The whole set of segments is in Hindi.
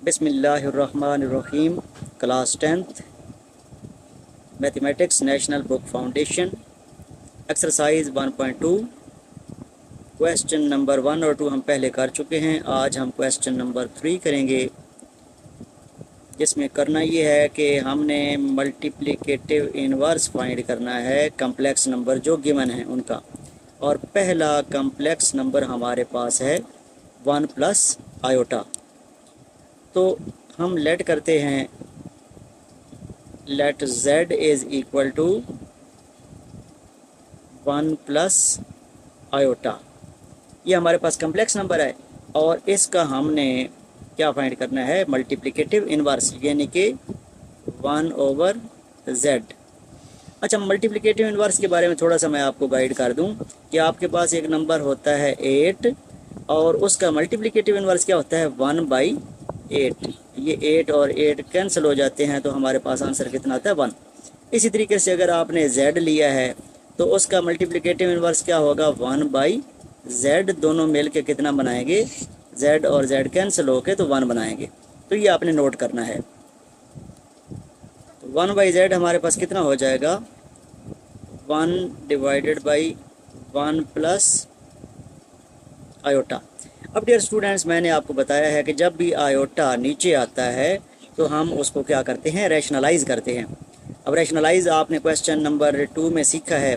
बिस्मिल्लाहिर्रहमानिर्रहीम। Class 10th mathematics national book foundation exercise 1.2 question number 1 और 2 हम पहले कर चुके हैं। आज हम क्वेश्चन नंबर 3 करेंगे, जिसमें करना ये है कि हमने मल्टीप्लिकेटिव इनवर्स फाइंड करना है कम्प्लेक्स नंबर जो गिवन है उनका। और पहला कम्प्लेक्स नंबर हमारे पास है 1 प्लस आयोटा। तो हम लेट करते हैं, let z is equal to 1 plus iota. ये हमारे पास कम्प्लेक्स नंबर है और इसका हमने क्या फाइंड करना है, मल्टीप्लिकेटिव इनवर्स, यानी कि 1/z। अच्छा, मल्टीप्लिकेटिव इनवर्स के बारे में थोड़ा सा मैं आपको गाइड कर दूं कि आपके पास एक नंबर होता है 8 और उसका मल्टीप्लिकेटिव इनवर्स क्या होता है 1/8। ये 8 और 8 कैंसिल हो जाते हैं तो हमारे पास आंसर कितना आता है 1। इसी तरीके से अगर आपने z लिया है तो उसका मल्टीप्लिकेटिव इनवर्स क्या होगा 1/z। दोनों मिल के कितना बनाएंगे, z और z कैंसिल होके तो 1 बनाएंगे। तो ये आपने नोट करना है। तो 1/z हमारे पास कितना हो जाएगा 1 डिवाइडेड बाई 1 प्लस आयोटा। अब डियर स्टूडेंट्स, मैंने आपको बताया है कि जब भी आयोटा नीचे आता है तो हम उसको क्या करते हैं, रैशनलाइज करते हैं। अब रैशनलाइज आपने क्वेश्चन नंबर 2 में सीखा है।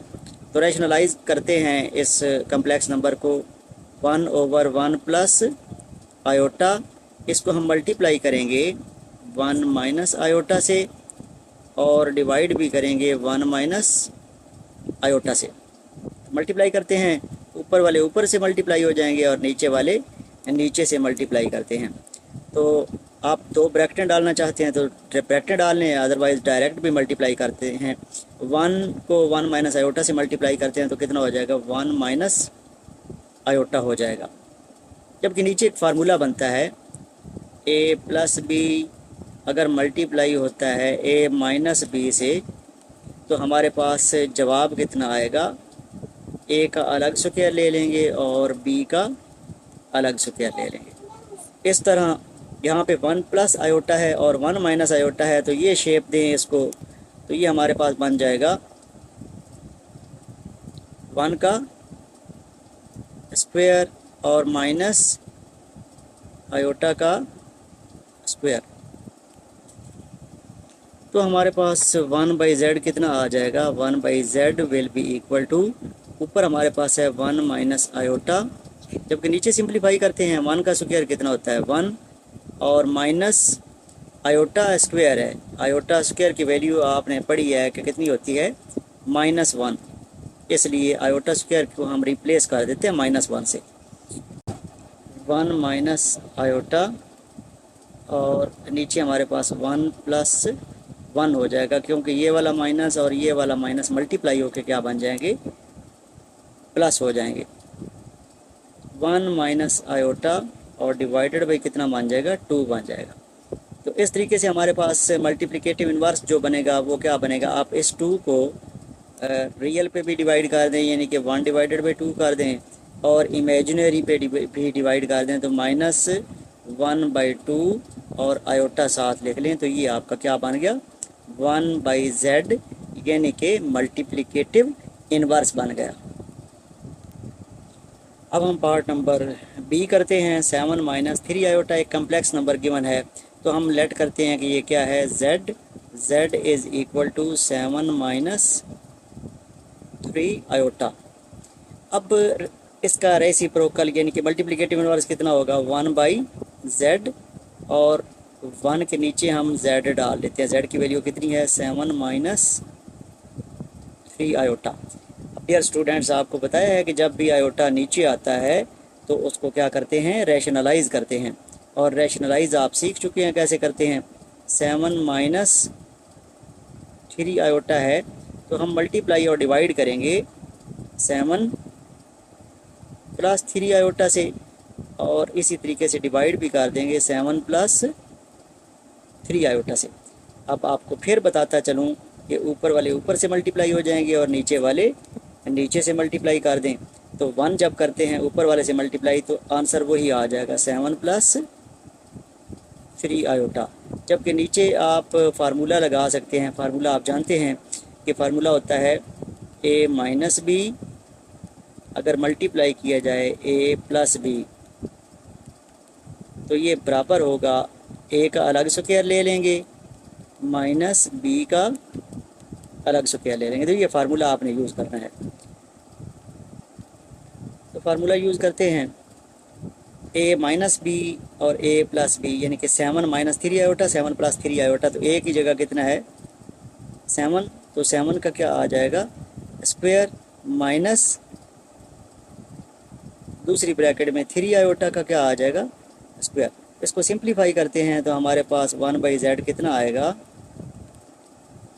तो रैशनलाइज करते हैं इस कम्प्लेक्स नंबर को 1/1 प्लस आयोटा। इसको हम मल्टीप्लाई करेंगे 1 माइनस आयोटा से और डिवाइड भी करेंगे 1 माइनस आयोटा से। मल्टीप्लाई करते हैं, ऊपर वाले ऊपर से मल्टीप्लाई हो जाएंगे और नीचे वाले नीचे से मल्टीप्लाई करते हैं। तो आप 2 ब्रैकेटें डालना चाहते हैं तो ब्रैकेटें डाल लें, अदरवाइज़ डायरेक्ट भी मल्टीप्लाई करते हैं। 1 को 1 माइनस आयोटा से मल्टीप्लाई करते हैं तो कितना हो जाएगा 1 माइनस आयोटा हो जाएगा। जबकि नीचे एक फार्मूला बनता है a प्लस बी, अगर मल्टीप्लाई होता है a माइनस बी से तो हमारे पास जवाब कितना आएगा, a का अलग स्क्वायर ले लेंगे और b का अलग स्क्वायर ले लेंगे। इस तरह यहाँ पे 1 प्लस आयोटा है और 1 माइनस आयोटा है, तो ये शेप दें इसको, तो ये हमारे पास बन जाएगा 1 का स्क्वायर और माइनस आयोटा का स्क्वायर। तो हमारे पास 1/z कितना आ जाएगा, 1/z will be equal to, ऊपर हमारे पास है 1 माइनस आयोटा, जबकि नीचे सिंप्लीफाई करते हैं 1 का स्क्वायर कितना होता है 1 और माइनस आयोटा स्क्वायर है। आयोटा स्क्वायर की वैल्यू आपने पढ़ी है कि कितनी होती है -1, इसलिए आयोटा स्क्वायर को हम रिप्लेस कर देते हैं -1 से। 1 माइनस आयोटा और नीचे हमारे पास 1 प्लस 1 हो जाएगा, क्योंकि ये वाला माइनस और ये वाला माइनस मल्टीप्लाई होकर क्या बन जाएंगे, प्लस हो जाएंगे। 1 माइनस आयोटा और डिवाइडेड बाई कितना बन जाएगा 2 बन जाएगा। तो इस तरीके से हमारे पास मल्टीप्लिकेटिव इनवर्स जो बनेगा वो क्या बनेगा, आप इस 2 को रियल पे भी डिवाइड कर दें, यानी कि 1 डिवाइडेड बाई 2 कर दें, और इमेजिनरी पे भी डिवाइड कर दें तो -1/2 और आयोटा साथ लिख लें, तो ये आपका क्या बन गया 1/z, यानी कि मल्टीप्लिकेटिव इनवर्स बन गया। अब हम पार्ट नंबर बी करते हैं। 7 माइनस 3 आयोटा एक कम्प्लेक्स नंबर गिवन है, तो हम लेट करते हैं कि ये क्या है z is equal to 7 minus 3 iota. अब इसका रेसिप्रोकल यानी कि मल्टीप्लिकेटिव इनवर्स कितना होगा 1/z, और 1 के नीचे हम z डाल देते हैं। z की वैल्यू कितनी है 7 माइनस 3 आयोटा। डियर स्टूडेंट्स, आपको बताया है कि जब भी आयोटा नीचे आता है तो उसको क्या करते हैं, रैशनलाइज करते हैं। और रैशनलाइज आप सीख चुके हैं कैसे करते हैं। 7 माइनस 3 आयोटा है तो हम मल्टीप्लाई और डिवाइड करेंगे 7 प्लस 3 आयोटा से, और इसी तरीके से डिवाइड भी कर देंगे 7 प्लस 3 आयोटा से। अब आपको फिर बताता चलूँ कि ऊपर वाले ऊपर से मल्टीप्लाई हो जाएंगे और नीचे वाले नीचे से मल्टीप्लाई कर दें। तो 1 जब करते हैं ऊपर वाले से मल्टीप्लाई तो आंसर वही आ जाएगा 7 प्लस 3 आयोटा। जबकि नीचे आप फार्मूला लगा सकते हैं। फार्मूला आप जानते हैं कि फार्मूला होता है a माइनस बी, अगर मल्टीप्लाई किया जाए a प्लस बी तो ये बराबर होगा a का अलग स्क्वायर ले लेंगे माइनस बी का अलग स्क्वायर ले लेंगे। तो ये फार्मूला आपने यूज़ करना है। तो फार्मूला यूज़ करते हैं a माइनस बी और a प्लस बी, यानी कि 7 माइनस 3 आयोटा 7 प्लस 3 आयोटा। तो a की जगह कितना है 7, तो 7 का क्या आ जाएगा स्क्वायर माइनस दूसरी ब्रैकेट में 3 आयोटा का क्या आ जाएगा स्क्वायर। इसको सिंप्लीफाई करते हैं तो हमारे पास 1/z कितना आएगा,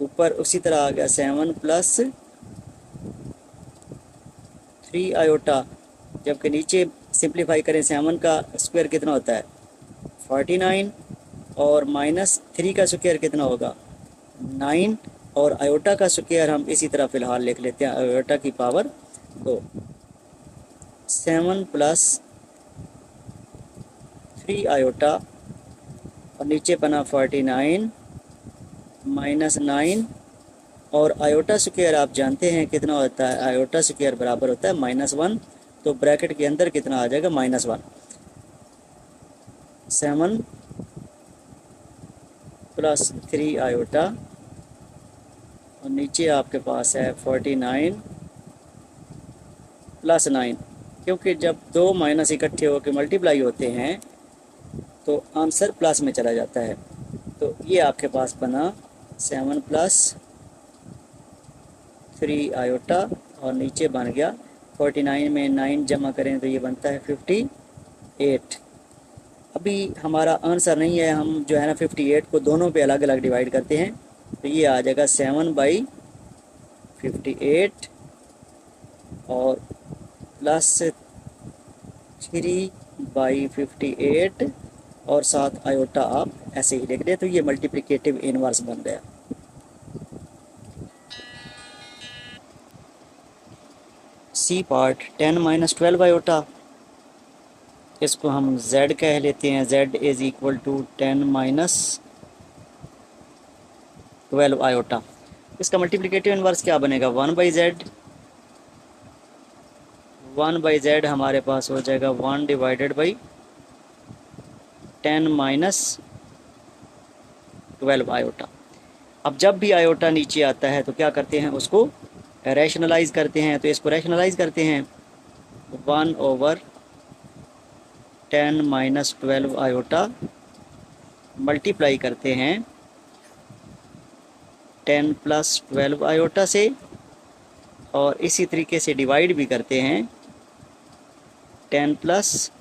ऊपर उसी तरह आ गया 7 प्लस 3 आयोटा, जबकि नीचे सिंप्लीफाई करें 7 का स्क्वायर कितना होता है 49 और माइनस 3 का स्क्वायर कितना होगा 9 और आयोटा का स्क्वायर हम इसी तरह फ़िलहाल लिख लेते हैं आयोटा की पावर 2। 7 प्लस 3 आयोटा और नीचे बना 49 माइनस 9 और आयोटा स्क्वायर आप जानते हैं कितना होता है, आयोटा स्क्वायर बराबर होता है -1। तो ब्रैकेट के अंदर कितना आ जाएगा -1। 7 प्लस 3 आयोटा और नीचे आपके पास है 49 प्लस 9, क्योंकि जब दो माइनस इकट्ठे होकर मल्टीप्लाई होते हैं तो आंसर प्लस में चला जाता है। तो ये आपके पास बना 7 प्लस 3 आयोटा और नीचे बन गया 49 में 9 जमा करें तो ये बनता है 58। अभी हमारा आंसर नहीं है, हम जो है ना 58 को दोनों पे अलग अलग डिवाइड करते हैं तो ये आ जाएगा 7/58 और प्लस 3/58 और साथ आयोटा आप ऐसे ही लिख दें तो ये मल्टीप्लिकेटिव इनवर्स बन गया। सी पार्ट 10 माइनस 12 आयोटा, इसको हम z कह लेते हैं। z is equal to 10 minus 12 iota. इसका मल्टीप्लिकेटिव इनवर्स क्या बनेगा 1/z। 1/z हमारे पास हो जाएगा 1 डिवाइडेड बाई 10 माइनस 12 आयोटा। अब जब भी आयोटा नीचे आता है तो क्या करते हैं उसको रैशनलाइज करते हैं। तो इसको रैशनलाइज करते हैं 1/10 माइनस 12 आयोटा मल्टीप्लाई करते हैं 10 प्लस 12 आयोटा से और इसी तरीके से डिवाइड भी करते हैं 10 प्लस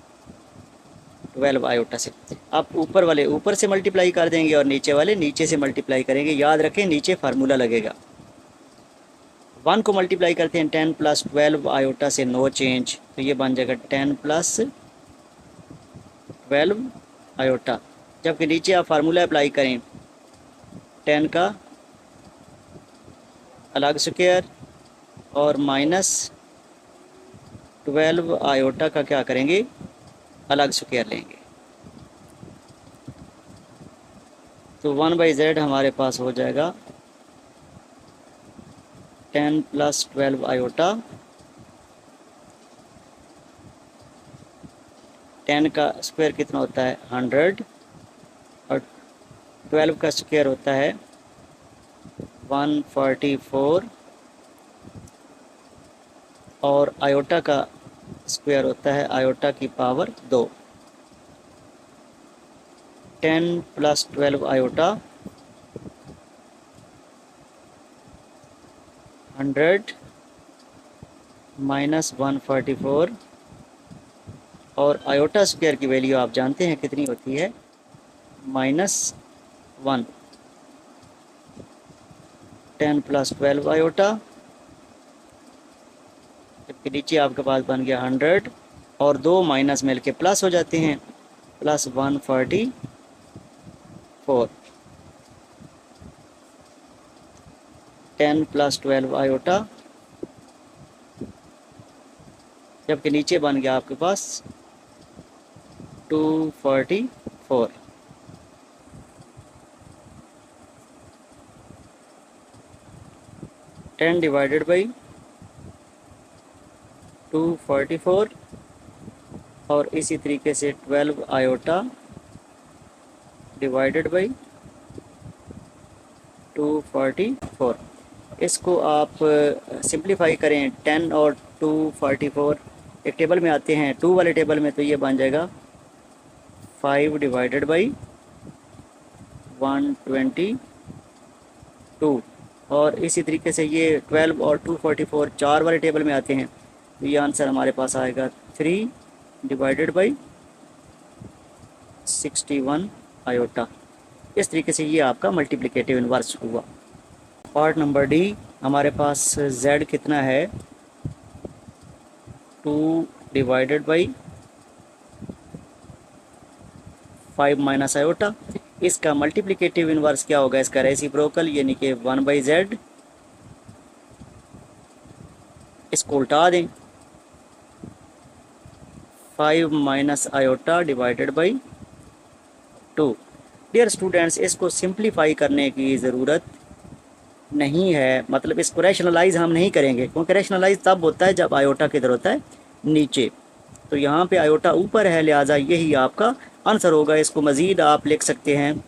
12 आयोटा से। आप ऊपर वाले ऊपर से मल्टीप्लाई कर देंगे और नीचे वाले नीचे से मल्टीप्लाई करेंगे। याद रखें नीचे फार्मूला लगेगा। 1 को मल्टीप्लाई करते हैं 10 प्लस 12 आयोटा से, नो चेंज, तो ये बन जाएगा 10 प्लस 12 आयोटा। जबकि नीचे आप फार्मूला अप्लाई करें 10 का अलग स्क्वायर और माइनस 12 आयोटा का क्या करेंगे अलग स्क्वायर लेंगे। तो 1/z हमारे पास हो जाएगा 10 प्लस 12 आयोटा। 10 का स्क्वायर कितना होता है 100 और 12 का स्क्वायर होता है 144 और आयोटा का स्क्वायर होता है आयोटा की पावर 2। 10 प्लस 12 आयोटा 100 माइनस 144 और आयोटा स्क्वायर की वैल्यू आप जानते हैं कितनी होती है -1। 10 प्लस 12 आयोटा, जबकि नीचे आपके पास बन गया 100 और 2 माइनस मिल के प्लस हो जाते हैं प्लस 144। 10 प्लस 12 आयोटा, जबकि नीचे बन गया आपके पास 244। 10 डिवाइडेड बाई 244 और इसी तरीके से 12 आयोटा डिवाइडेड बाई 244। इसको आप सिंप्लीफाई करें, 10 और 244 एक टेबल में आते हैं, 2 वाले टेबल में, तो ये बन जाएगा 5 डिवाइडेड बाई 122। और इसी तरीके से ये 12 और 244 4 वाले टेबल में आते हैं, तो ये आंसर हमारे पास आएगा 3 डिवाइडेड बाई 61 आयोटा। इस तरीके से ये आपका मल्टीप्लिकेटिव इन्वर्स हुआ। पार्ट नंबर डी, हमारे पास z कितना है 2 डिवाइडेड बाई 5 माइनस आयोटा। इसका मल्टीप्लिकेटिव इन्वर्स क्या होगा, इसका रेसिप्रोकल यानी कि 1/z। इसको उल्टा दें, 5 minus iota divided by 2। Dear students, इसको सिंप्लीफाई करने की ज़रूरत नहीं है, मतलब इसको रैशनलाइज हम नहीं करेंगे, क्योंकि रैशनलाइज तब होता है जब आयोटा किधर होता है, नीचे। तो यहाँ पे आयोटा ऊपर है, लिहाजा यही आपका आंसर होगा। इसको मज़ीद आप लिख सकते हैं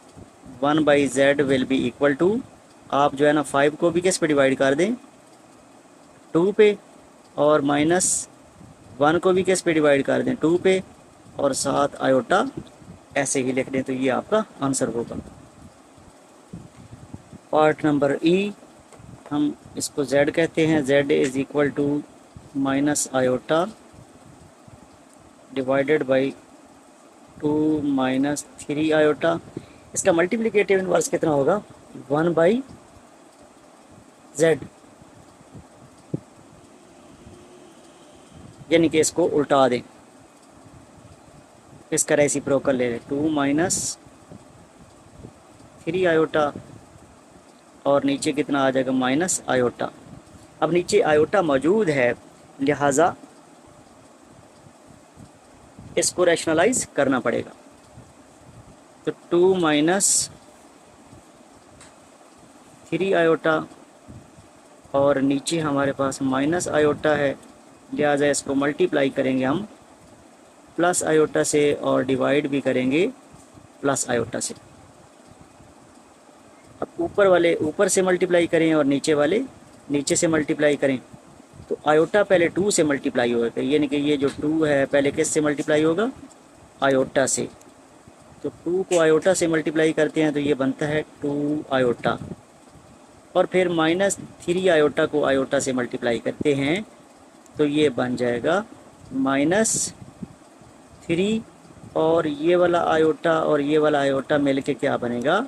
1/z will be equal to, आप जो है ना 5 को भी किस पे डिवाइड कर दें, 2 पे, और -1 को भी किस पे डिवाइड कर दें, 2 पे, और साथ आयोटा ऐसे ही लिख दें, तो ये आपका आंसर होगा। पार्ट नंबर ई, हम इसको z कहते हैं, z is equal to minus iota divided by 2 minus 3 iota. इसका मल्टीप्लिकेटिव इन्वर्स कितना होगा, 1/z, यानी कि इसको उल्टा दें, इसका रेसिप्रोकल ले लें, 2 माइनस 3 आयोटा, और नीचे कितना आ जाएगा, माइनस आयोटा। अब नीचे आयोटा मौजूद है, लिहाजा इसको रैशनलाइज करना पड़ेगा। तो 2 माइनस 3 आयोटा, और नीचे हमारे पास माइनस आयोटा है, लिहाजा इसको मल्टीप्लाई करेंगे हम प्लस आयोटा से, और डिवाइड भी करेंगे प्लस आयोटा से। अब ऊपर वाले ऊपर से मल्टीप्लाई करें और नीचे वाले नीचे से मल्टीप्लाई करें, तो आयोटा पहले 2 से मल्टीप्लाई होगा, यानी कि ये जो 2 है पहले किस से मल्टीप्लाई होगा, आयोटा से। तो 2 को आयोटा से मल्टीप्लाई करते हैं तो ये बनता है 2 आयोटा, और फिर -3 आयोटा को आयोटा से मल्टीप्लाई करते हैं तो ये बन जाएगा -3, और ये वाला आयोटा और ये वाला आयोटा मिल के क्या बनेगा,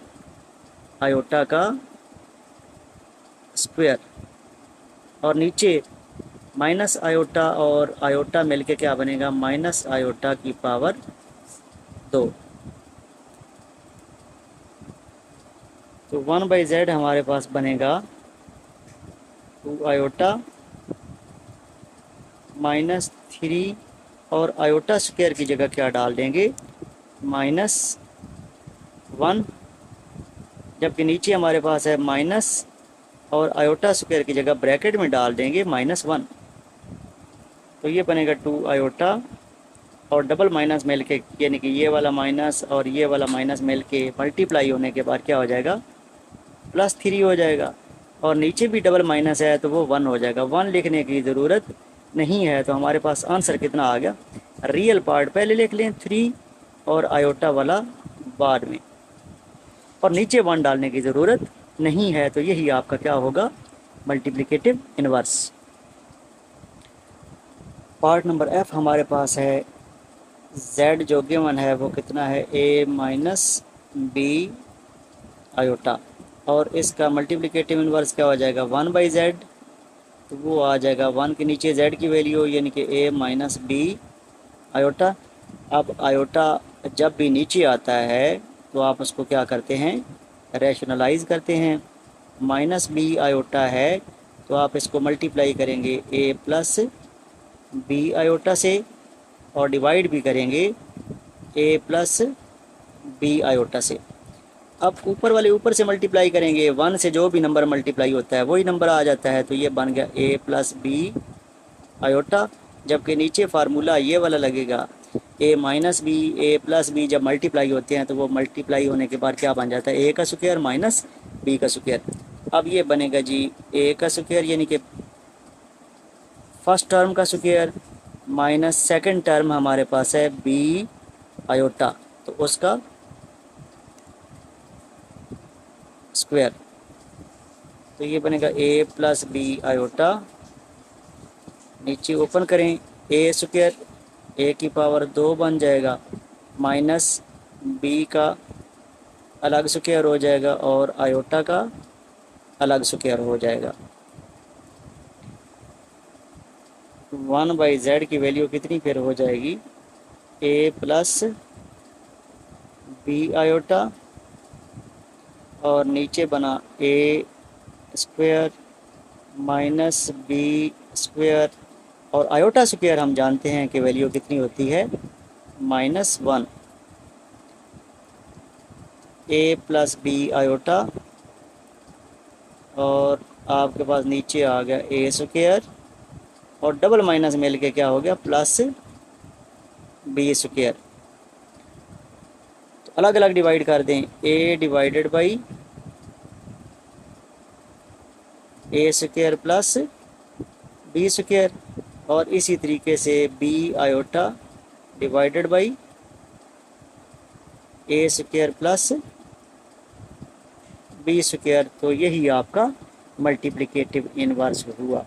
आयोटा का स्क्वायर, और नीचे माइनस आयोटा और आयोटा मिलके क्या बनेगा, माइनस आयोटा की पावर 2। तो 1/z हमारे पास बनेगा 2 आयोटा -3, और आयोटा स्क्वायर की जगह क्या डाल देंगे, -1, जबकि नीचे हमारे पास है माइनस, और आयोटा स्क्वायर की जगह ब्रैकेट में डाल देंगे -1। तो ये बनेगा 2 आयोटा, और डबल माइनस मिल के, यानी कि ये वाला माइनस और ये वाला माइनस मिल के मल्टीप्लाई होने के बाद क्या हो जाएगा, +3 हो जाएगा, और नीचे भी डबल माइनस है तो वो 1 हो जाएगा। 1 लिखने की ज़रूरत नहीं है, तो हमारे पास आंसर कितना आ गया, रियल पार्ट पहले लिख लें 3 और आयोटा वाला बाद में, और नीचे 1 डालने की ज़रूरत नहीं है, तो यही आपका क्या होगा, multiplicative inverse. Part number F हमारे पास है, z जो गिवन है वो कितना है, a माइनस बी आयोटा, और इसका मल्टीप्लिकेटिव इन्वर्स क्या हो जाएगा, 1/z, तो वो आ जाएगा 1 के नीचे z की वैल्यू, यानी कि a माइनस बी आयोटा। अब आयोटा जब भी नीचे आता है तो आप उसको क्या करते हैं, रैशनलाइज करते हैं। -b आयोटा है तो आप इसको मल्टीप्लाई करेंगे a प्लस बी आयोटा से, और डिवाइड भी करेंगे a प्लस बी आयोटा से। अब ऊपर वाले ऊपर से मल्टीप्लाई करेंगे, 1 से जो भी नंबर मल्टीप्लाई होता है वही नंबर आ जाता है, तो ये बन गया ए प्लस बी आयोटा। जबकि नीचे फार्मूला ये वाला लगेगा, ए माइनस बी, ए प्लस बी जब मल्टीप्लाई होते हैं तो वो मल्टीप्लाई होने के बाद क्या बन जाता है, ए का स्क्वायर माइनस बी का स्क्वायर। अब ये बनेगा जी ए का स्क्वायर यानी कि फर्स्ट टर्म का स्क्वायर माइनस सेकंड टर्म हमारे पास है बी आयोटा, तो उसका स्क्वायर। तो ये बनेगा ए प्लस बी आयोटा, नीचे ओपन करें, ए स्क्वायर ए की पावर 2 बन जाएगा, माइनस बी का अलग स्क्वायर हो जाएगा और आयोटा का अलग स्क्वायर हो जाएगा। 1/z की वैल्यू कितनी फिर हो जाएगी, ए प्लस बी आयोटा और नीचे बना ए स्क्वायर माइनस बी स्क्वायर, और आयोटा स्क्वायर हम जानते हैं कि वैल्यू कितनी होती है, -1। ए प्लस बी आयोटा और आपके पास नीचे आ गया ए स्क्वायर और डबल माइनस मिल के क्या हो गया, प्लस बी स्क्वायर। तो अलग अलग डिवाइड कर दें, A divided by A square plus B square, और इसी तरीके से B iota divided by A square plus B square. तो यही आपका मल्टीप्लिकेटिव इनवर्स हुआ।